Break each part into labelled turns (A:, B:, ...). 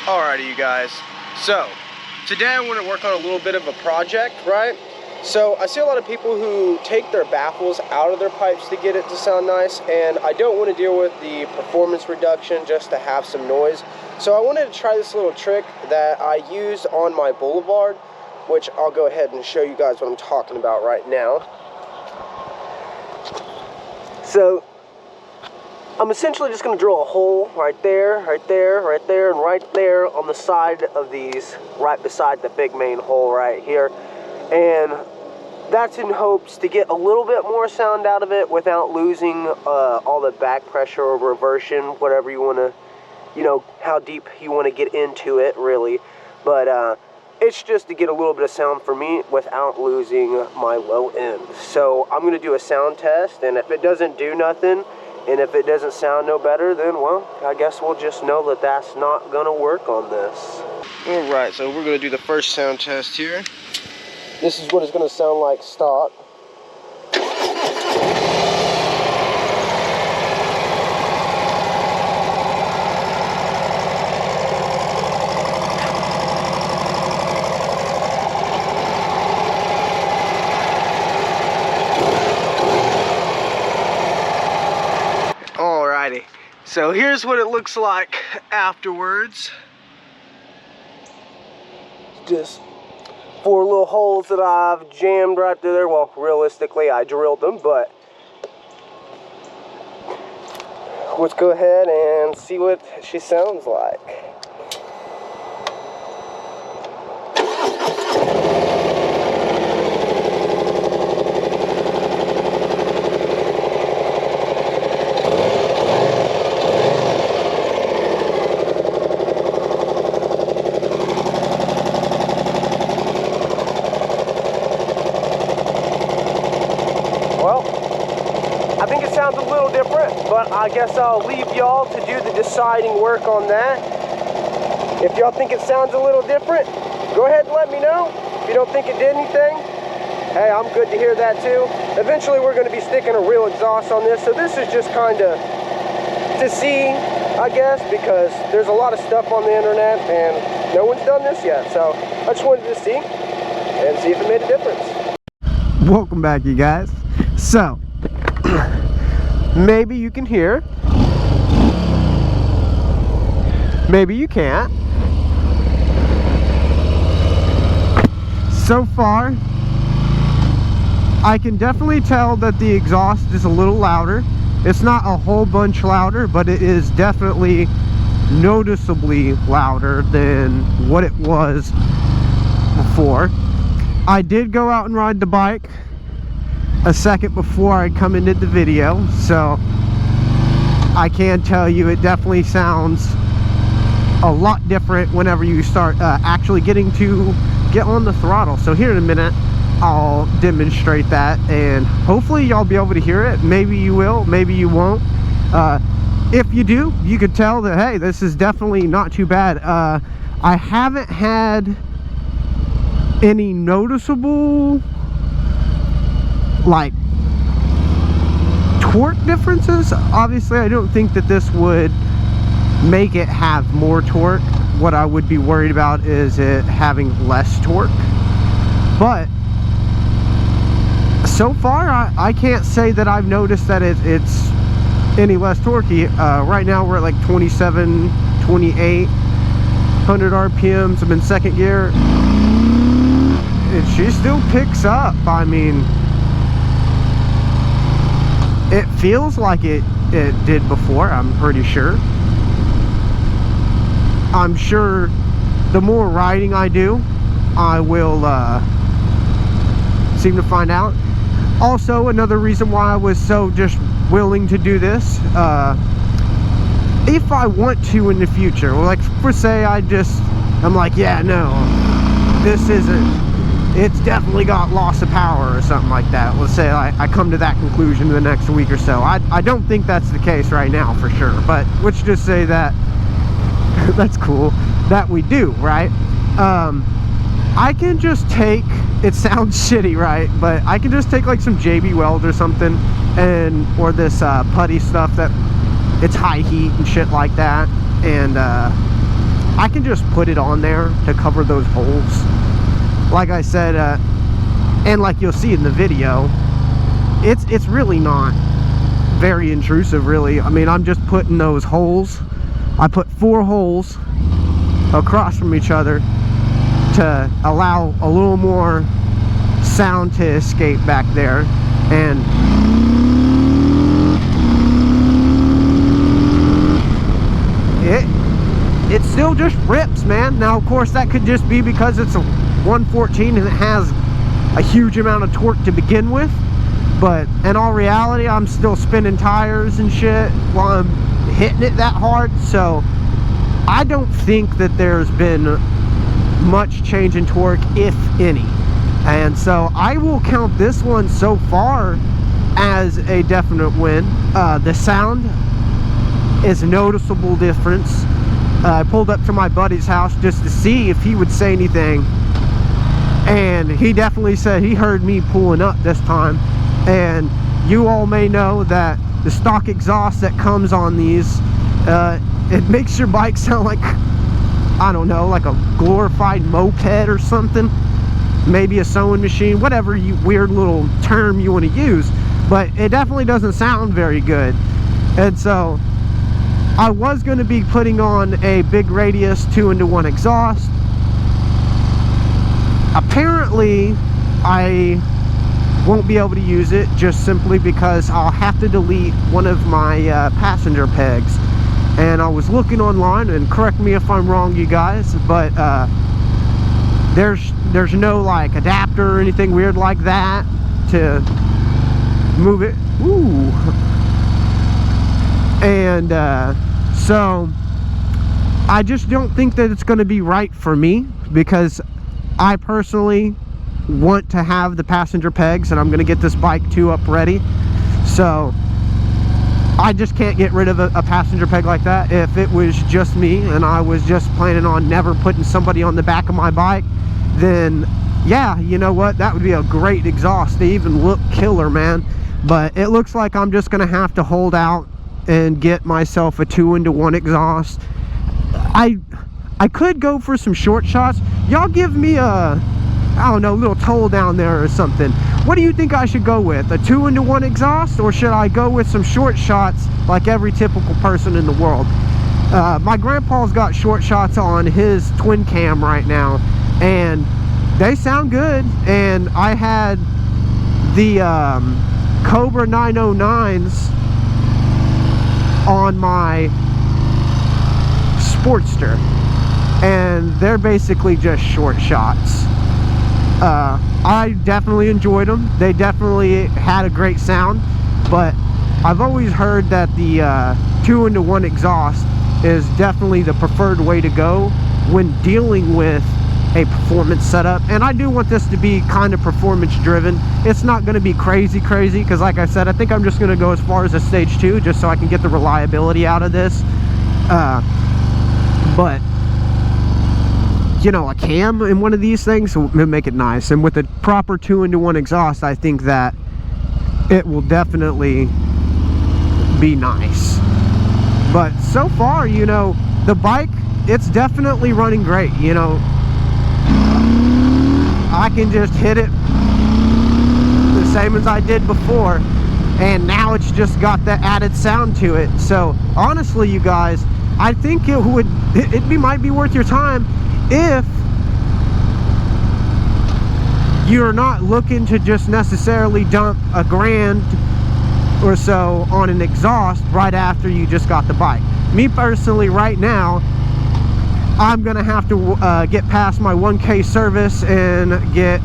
A: Alrighty, you guys. So, today I want to work on a little bit of a project, right? So, I see a lot of people who take their baffles out of their pipes to get it to sound nice, and I don't want to deal with the performance reduction just to have some noise. So, I wanted to try this little trick that I used on my Boulevard, which I'll go ahead and show you guys what I'm talking about right now. So, I'm essentially just going to drill a hole right there, right there, right there, and right there on the side of these, right beside the big main hole right here. And that's in hopes to get a little bit more sound out of it without losing all the back pressure or reversion, whatever you want to, you know, how deep you want to get into it, really. But it's just to get a little bit of sound for me without losing my low end. So I'm going to do a sound test, and if it doesn't do nothing, and if it doesn't sound no better, then, well, I guess we'll just know that that's not going to work on this. Alright, so we're going to do the first sound test here. This is what it's going to sound like stock. Alrighty, so here's what it looks like afterwards. Just 4 little holes that I've jammed right through there. Well, realistically, I drilled them, but let's go ahead and see what she sounds like. I think it sounds a little different, but I guess I'll leave y'all to do the deciding work on that. If y'all think it sounds a little different, go ahead and let me know. If you don't think it did anything, hey, I'm good to hear that too. Eventually we're going to be sticking a real exhaust on this, so this is just kind of to see, I guess, because there's a lot of stuff on the internet and no one's done this yet. So I just wanted to see and see if it made a difference. Welcome back, you guys. So, maybe you can hear, maybe you can't. So far, I can definitely tell that the exhaust is a little louder. It's not a whole bunch louder, but it is definitely noticeably louder than what it was before. I did go out and ride the bike a second before I come into the video, so I can tell you it definitely sounds a lot different whenever you start actually getting to get on the throttle. So here in a minute I'll demonstrate that, and hopefully y'all be able to hear it. Maybe you will, maybe you won't. If you do, you could tell that, hey, this is definitely not too bad. I haven't had any noticeable like torque differences. Obviously I don't think that this would make it have more torque. What I would be worried about is it having less torque, but so far I can't say that I've noticed that it's any less torquey. Right now we're at like 27, 2800 RPMs. I'm in second gear and she still picks up. I mean, it feels like it did before, I'm pretty sure. I'm sure the more riding I do, I will seem to find out. Also, another reason why I was so just willing to do this, if I want to in the future, like for say I'm like, yeah, no, this isn't, it's definitely got loss of power or something like that. Let's say I come to that conclusion in the next week or so. I don't think that's the case right now for sure, but let's just say that that's cool that we do, right? I can just take, it sounds shitty, right? But I can just take like some JB Weld or something, and or this putty stuff that it's high heat and shit like that, and I can just put it on there to cover those holes. Like I said, and like you'll see in the video, it's really not very intrusive, really. I mean, I'm just putting those holes. I put 4 holes across from each other to allow a little more sound to escape back there. And it still just rips, man. Now, of course, that could just be because it's a 114 and it has a huge amount of torque to begin with. But in all reality, I'm still spinning tires and shit while I'm hitting it that hard. So I don't think that there's been much change in torque, if any. And so I will count this one so far as a definite win. The sound is a noticeable difference. I pulled up to my buddy's house just to see if he would say anything, and he definitely said he heard me pulling up this time. And you all may know that the stock exhaust that comes on these, it makes your bike sound like, I don't know, like a glorified moped or something, maybe a sewing machine, whatever you weird little term you want to use, but it definitely doesn't sound very good. And so I was going to be putting on a big radius 2-in-1 exhaust. Apparently I won't be able to use it, just simply because I'll have to delete one of my passenger pegs. And I was looking online, and correct me if I'm wrong, you guys, but there's no like adapter or anything weird like that to move it. Ooh. And so I just don't think that it's going to be right for me, because I personally want to have the passenger pegs, and I'm going to get this bike 2-up ready. So I just can't get rid of a passenger peg like that. If it was just me and I was just planning on never putting somebody on the back of my bike, then yeah, you know what, that would be a great exhaust. They even look killer, man. But it looks like I'm just gonna have to hold out and get myself a 2-in-1 exhaust. I could go for some short shots. Y'all give me a, I don't know, little toll down there or something. What do you think I should go with? A 2-in-1 exhaust, or should I go with some short shots like every typical person in the world? My grandpa's got short shots on his twin cam right now, and they sound good. And I had the Cobra 909s on my Sportster, and they're basically just short shots. I definitely enjoyed them. They definitely had a great sound, but I've always heard that the 2-in-1 exhaust is definitely the preferred way to go when dealing with a performance setup. And I do want this to be kind of performance driven. It's not going to be crazy because, like I said, I think I'm just going to go as far as a stage 2, just so I can get the reliability out of this. But you know, a cam in one of these things will make it nice, and with a proper 2-in-1 exhaust, I think that it will definitely be nice. But so far, you know, the bike, it's definitely running great. You know, I can just hit it the same as I did before, and now it's just got that added sound to it. So honestly, you guys, I think it might be worth your time if you're not looking to just necessarily dump $1,000 or so on an exhaust right after you just got the bike. Me personally, right now, I'm gonna have to get past my 1K service and get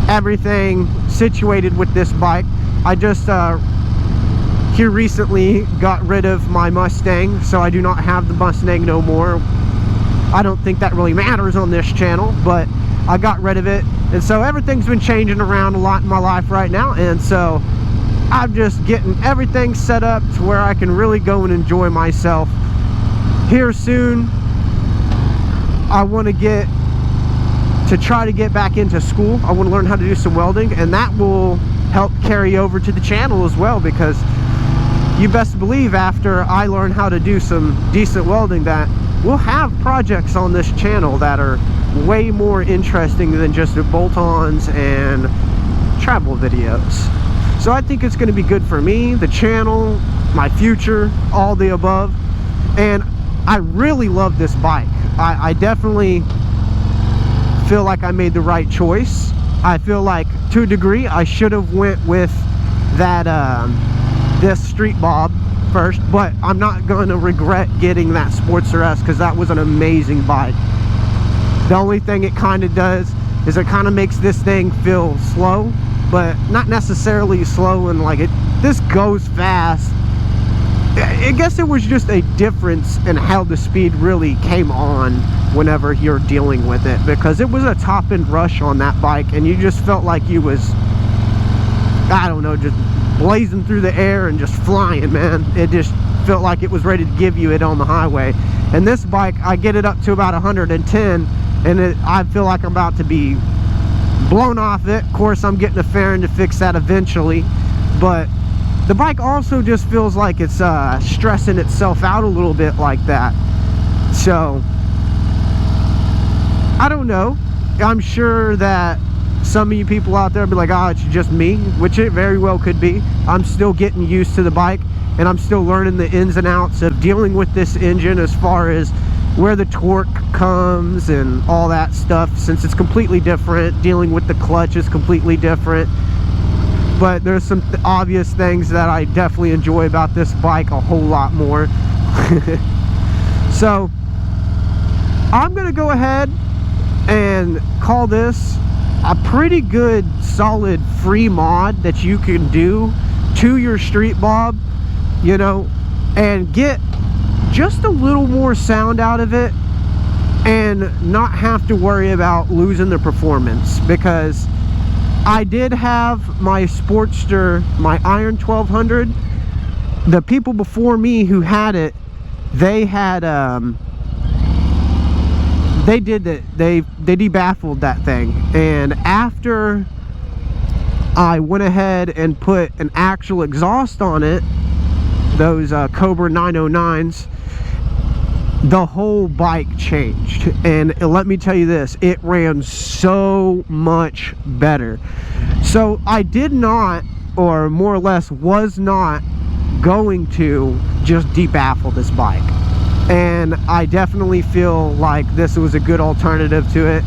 A: everything situated with this bike. I just here recently got rid of my Mustang, so I do not have the Mustang no more. I don't think that really matters on this channel, but I got rid of it. And so everything's been changing around a lot in my life right now, and so I'm just getting everything set up to where I can really go and enjoy myself. Here soon, I want to try to get back into school. I want to learn how to do some welding, and that will help carry over to the channel as well, because you best believe after I learn how to do some decent welding that we'll have projects on this channel that are way more interesting than just bolt-ons and travel videos. So I think it's going to be good for me, the channel, my future, all the above. And I really love this bike. I definitely feel like I made the right choice. I feel like to a degree I should have went with that this Street Bob first, but I'm not going to regret getting that Sportster S because that was an amazing bike. The only thing it kind of does is it kind of makes this thing feel slow, but not necessarily slow, and like this goes fast. I guess it was just a difference in how the speed really came on whenever you're dealing with it, because it was a top-end rush on that bike and you just felt like you was, I don't know, just blazing through the air and just flying, man. It just felt like it was ready to give you it on the highway. And this bike, I get it up to about 110 and I feel like I'm about to be blown off it. Of course, I'm getting a fairing to fix that eventually, but the bike also just feels like it's stressing itself out a little bit like that. So I don't know, I'm sure that some of you people out there be like, oh, it's just me, which it very well could be. I'm still getting used to the bike and I'm still learning the ins and outs of dealing with this engine as far as where the torque comes and all that stuff, since it's completely different. Dealing with the clutch is completely different. But there's some obvious things that I definitely enjoy about this bike a whole lot more. So I'm gonna go ahead and call this a pretty good solid free mod that you can do to your Street Bob, you know, and get just a little more sound out of it and not have to worry about losing the performance. Because I did have my Sportster, my Iron 1200. The people before me who had it, they had they debaffled that thing, and after I went ahead and put an actual exhaust on it, those Cobra 909s, the whole bike changed. And let me tell you this, it ran so much better. So I did not, or more or less was not going to just debaffle this bike, and I definitely feel like this was a good alternative to it.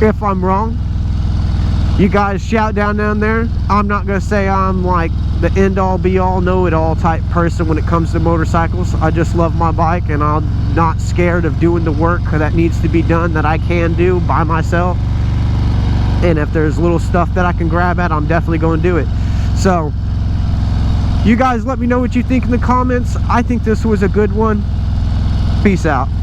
A: If I'm wrong, you guys shout down there. I'm not gonna say I'm like the end-all be-all know-it-all type person when it comes to motorcycles. I just love my bike and I'm not scared of doing the work that needs to be done that I can do by myself. And if there's little stuff that I can grab at, I'm definitely going to do it. So you guys let me know what you think in the comments. I think this was a good one. Peace out.